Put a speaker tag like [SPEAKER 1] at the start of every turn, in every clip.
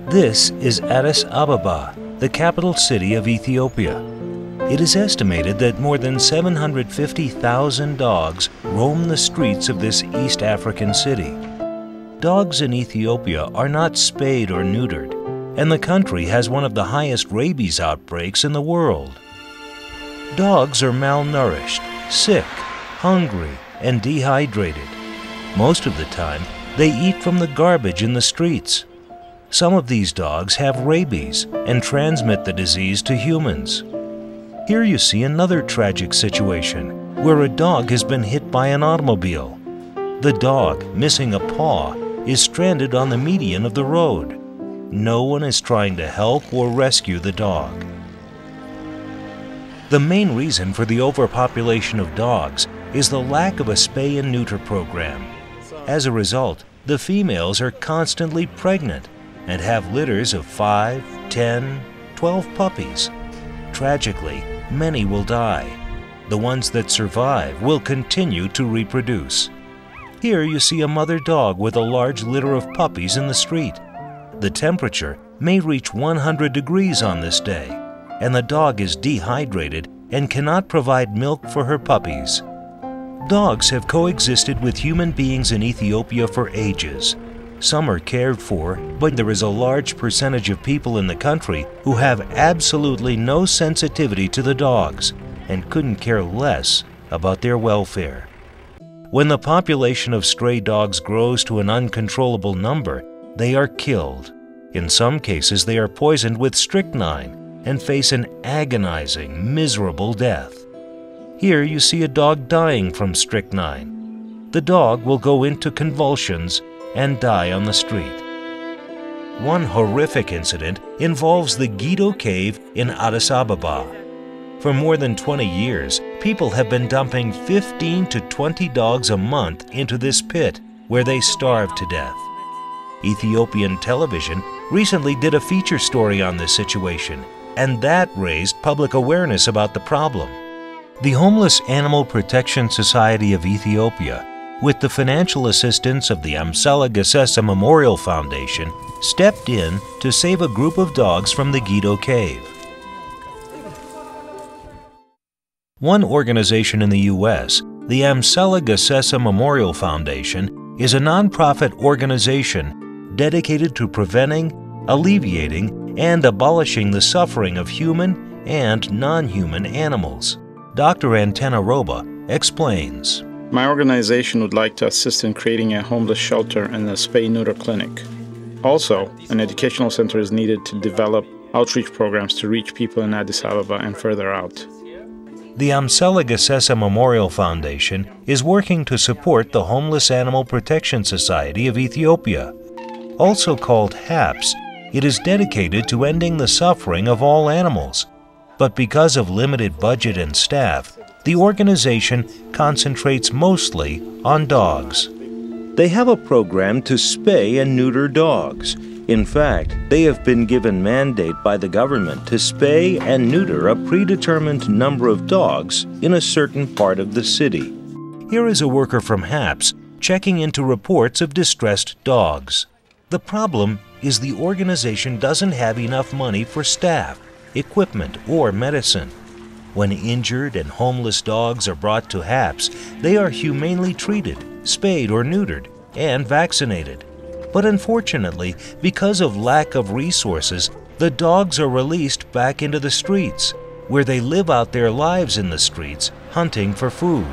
[SPEAKER 1] This is Addis Ababa, the capital city of Ethiopia. It is estimated that more than 750,000 dogs roam the streets of this East African city. Dogs in Ethiopia are not spayed or neutered, and the country has one of the highest rabies outbreaks in the world. Dogs are malnourished, sick, hungry, and dehydrated. Most of the time, they eat from the garbage in the streets. Some of these dogs have rabies and transmit the disease to humans. Here you see another tragic situation where a dog has been hit by an automobile. The dog, missing a paw, is stranded on the median of the road. No one is trying to help or rescue the dog. The main reason for the overpopulation of dogs is the lack of a spay and neuter program. As a result, the females are constantly pregnant and have litters of 5, 10, 12 puppies. Tragically, many will die. The ones that survive will continue to reproduce. Here you see a mother dog with a large litter of puppies in the street. The temperature may reach 100 degrees on this day, and the dog is dehydrated and cannot provide milk for her puppies. Dogs have coexisted with human beings in Ethiopia for ages. Some are cared for, but there is a large percentage of people in the country who have absolutely no sensitivity to the dogs and couldn't care less about their welfare. When the population of stray dogs grows to an uncontrollable number, they are killed. In some cases, they are poisoned with strychnine and face an agonizing, miserable death. Here you see a dog dying from strychnine. The dog will go into convulsions and die on the street. One horrific incident involves the Gito Cave in Addis Ababa. For more than 20 years, people have been dumping 15 to 20 dogs a month into this pit where they starve to death. Ethiopian television recently did a feature story on this situation, and that raised public awareness about the problem. The Homeless Animal Protection Society of Ethiopia, with the financial assistance of the Amsela Gesesa Memorial Foundation, stepped in to save a group of dogs from the Gito Cave. One organization in the U.S., the Amsela Gesesa Memorial Foundation, is a nonprofit organization dedicated to preventing, alleviating, and abolishing the suffering of human and non-human animals. Dr. Antenna Roba explains.
[SPEAKER 2] My organization would like to assist in creating a homeless shelter and a spay-neuter clinic. Also, an educational center is needed to develop outreach programs to reach people in Addis Ababa and further out.
[SPEAKER 1] The Amsela Gesesa Memorial Foundation is working to support the Homeless Animal Protection Society of Ethiopia. Also called HAPS, it is dedicated to ending the suffering of all animals. But because of limited budget and staff, the organization concentrates mostly on dogs. They have a program to spay and neuter dogs. In fact, they have been given mandate by the government to spay and neuter a predetermined number of dogs in a certain part of the city. Here is a worker from HAPS checking into reports of distressed dogs. The problem is the organization doesn't have enough money for staff, equipment, or medicine. When injured and homeless dogs are brought to HAPS, they are humanely treated, spayed or neutered, and vaccinated. But unfortunately, because of lack of resources, the dogs are released back into the streets, where they live out their lives in the streets, hunting for food.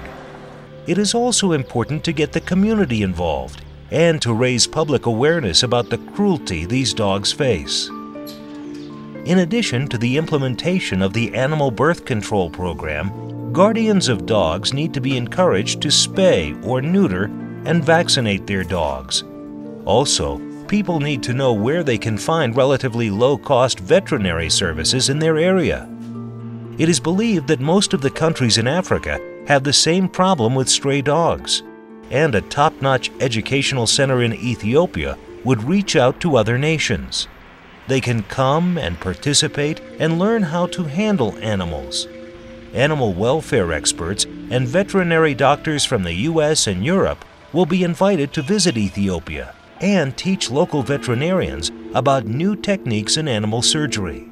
[SPEAKER 1] It is also important to get the community involved and to raise public awareness about the cruelty these dogs face. In addition to the implementation of the Animal Birth Control Program, guardians of dogs need to be encouraged to spay or neuter and vaccinate their dogs. Also, people need to know where they can find relatively low-cost veterinary services in their area. It is believed that most of the countries in Africa have the same problem with stray dogs, and a top-notch educational center in Ethiopia would reach out to other nations. They can come and participate and learn how to handle animals. Animal welfare experts and veterinary doctors from the U.S. and Europe will be invited to visit Ethiopia and teach local veterinarians about new techniques in animal surgery.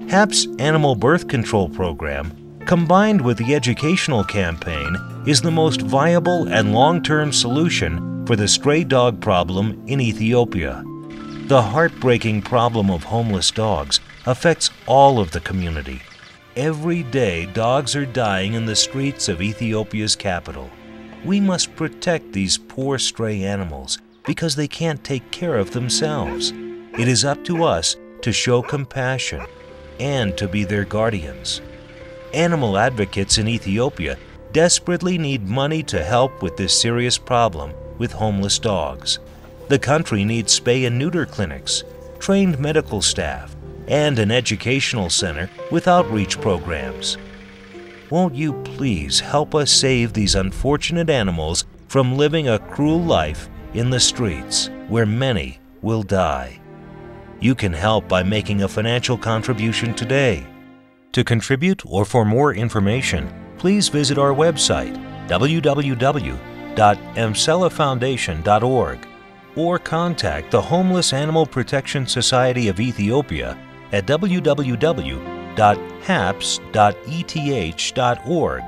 [SPEAKER 1] HAP's Animal Birth Control Program, combined with the educational campaign, is the most viable and long-term solution for the stray dog problem in Ethiopia. The heartbreaking problem of homeless dogs affects all of the community. Every day, dogs are dying in the streets of Ethiopia's capital. We must protect these poor stray animals because they can't take care of themselves. It is up to us to show compassion and to be their guardians. Animal advocates in Ethiopia desperately need money to help with this serious problem with homeless dogs. The country needs spay and neuter clinics, trained medical staff, and an educational center with outreach programs. Won't you please help us save these unfortunate animals from living a cruel life in the streets where many will die? You can help by making a financial contribution today. To contribute or for more information, please visit our website www.mselafoundation.org or contact the Homeless Animal Protection Society of Ethiopia at www.haps.eth.org.